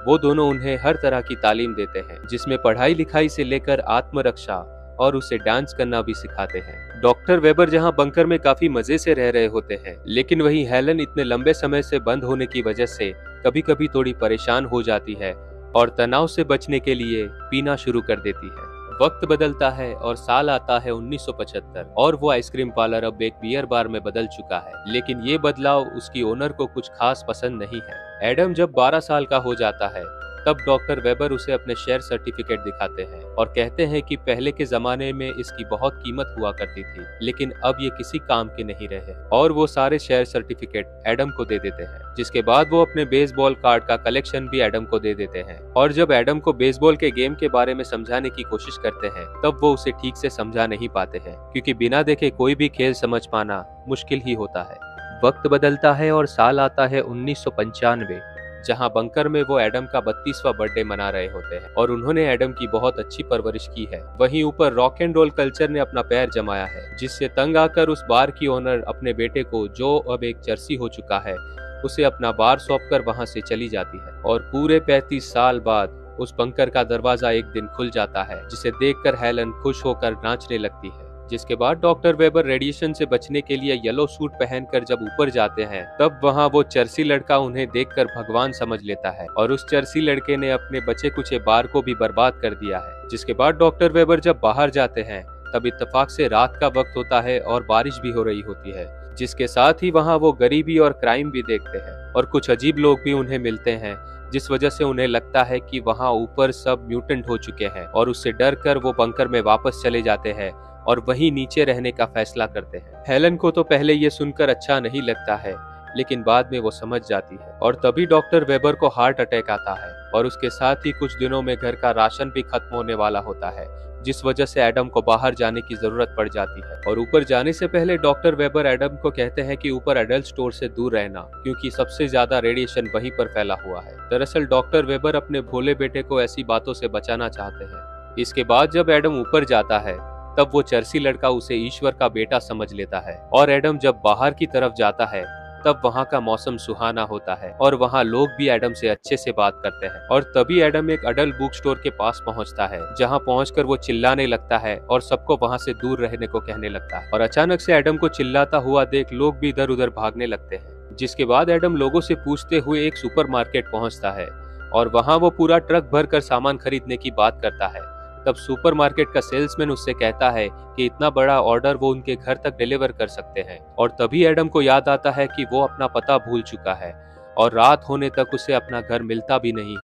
वो दोनों उन्हें हर तरह की तालीम देते हैं, जिसमें पढ़ाई लिखाई से लेकर आत्मरक्षा और उसे डांस करना भी सिखाते हैं। डॉक्टर वेबर जहां बंकर में काफी मजे से रह रहे होते हैं, लेकिन वहीं हेलन इतने लंबे समय से बंद होने की वजह से कभी कभी थोड़ी परेशान हो जाती है और तनाव से बचने के लिए पीना शुरू कर देती है। वक्त बदलता है और साल आता है 1975 और वो आइसक्रीम पार्लर अब एक बियर बार में बदल चुका है। लेकिन ये बदलाव उसकी ओनर को कुछ खास पसंद नहीं है। एडम जब 12 साल का हो जाता है तब डॉक्टर वेबर उसे अपने शेयर सर्टिफिकेट दिखाते हैं और कहते हैं कि पहले के जमाने में इसकी बहुत कीमत हुआ करती थी, लेकिन अब ये किसी काम के नहीं रहे, और वो सारे शेयर सर्टिफिकेट एडम को दे देते हैं। जिसके बाद वो अपने बेसबॉल कार्ड का कलेक्शन भी एडम को दे देते हैं। और जब एडम को बेसबॉल के गेम के बारे में समझाने की कोशिश करते हैं तब वो उसे ठीक से समझा नहीं पाते हैं, क्योंकि बिना देखे कोई भी खेल समझ पाना मुश्किल ही होता है। वक्त बदलता है और साल आता है 1995, जहां बंकर में वो एडम का 32वां बर्थडे मना रहे होते हैं और उन्होंने एडम की बहुत अच्छी परवरिश की है। वहीं ऊपर रॉक एंड रोल कल्चर ने अपना पैर जमाया है, जिससे तंग आकर उस बार की ओनर अपने बेटे को, जो अब एक चर्सी हो चुका है, उसे अपना बार सौंपकर वहां से चली जाती है। और पूरे 35 साल बाद उस बंकर का दरवाजा एक दिन खुल जाता है, जिसे देखकर हेलन खुश होकर नाचने लगती है। जिसके बाद डॉक्टर वेबर रेडिएशन से बचने के लिए येलो सूट पहनकर जब ऊपर जाते हैं तब वहां वो चर्सी लड़का उन्हें देखकर भगवान समझ लेता है और उस चर्सी लड़के ने अपने बचे कुचे बार को भी बर्बाद कर दिया है। जिसके बाद डॉक्टर वेबर जब बाहर जाते हैं तब इत्तेफाक से रात का वक्त होता है और बारिश भी हो रही होती है, जिसके साथ ही वहाँ वो गरीबी और क्राइम भी देखते हैं और कुछ अजीब लोग भी उन्हें मिलते हैं, जिस वजह से उन्हें लगता है कि वहाँ ऊपर सब म्यूटेंट हो चुके हैं और उससे डर कर वो बंकर में वापस चले जाते हैं और वहीं नीचे रहने का फैसला करते हैं। हेलन को तो पहले ये सुनकर अच्छा नहीं लगता है, लेकिन बाद में वो समझ जाती है और तभी डॉक्टर वेबर को हार्ट अटैक आता है और उसके साथ ही कुछ दिनों में घर का राशन भी खत्म होने वाला होता है, जिस वजह से एडम को बाहर जाने की जरूरत पड़ जाती है। और ऊपर जाने से पहले डॉक्टर वेबर एडम को कहते हैं कि ऊपर एडल्ट स्टोर से दूर रहना, क्योंकि सबसे ज्यादा रेडिएशन वहीं पर फैला हुआ है। दरअसल डॉक्टर वेबर अपने भोले बेटे को ऐसी बातों से बचाना चाहते हैं। इसके बाद जब एडम ऊपर जाता है तब वो चर्सी लड़का उसे ईश्वर का बेटा समझ लेता है और एडम जब बाहर की तरफ जाता है तब वहाँ का मौसम सुहाना होता है और वहाँ लोग भी एडम से अच्छे से बात करते हैं। और तभी एडम एक अडल्ट बुक स्टोर के पास पहुँचता है, जहाँ पहुंचकर वो चिल्लाने लगता है और सबको वहाँ से दूर रहने को कहने लगता है। और अचानक से एडम को चिल्लाता हुआ देख लोग भी इधर उधर भागने लगते हैं। जिसके बाद एडम लोगों से पूछते हुए एक सुपरमार्केट पहुंचता है और वहाँ वो पूरा ट्रक भर कर सामान खरीदने की बात करता है। तब सुपरमार्केट का सेल्समैन उससे कहता है कि इतना बड़ा ऑर्डर वो उनके घर तक डिलीवर कर सकते हैं। और तभी एडम को याद आता है कि वो अपना पता भूल चुका है और रात होने तक उसे अपना घर मिलता भी नहीं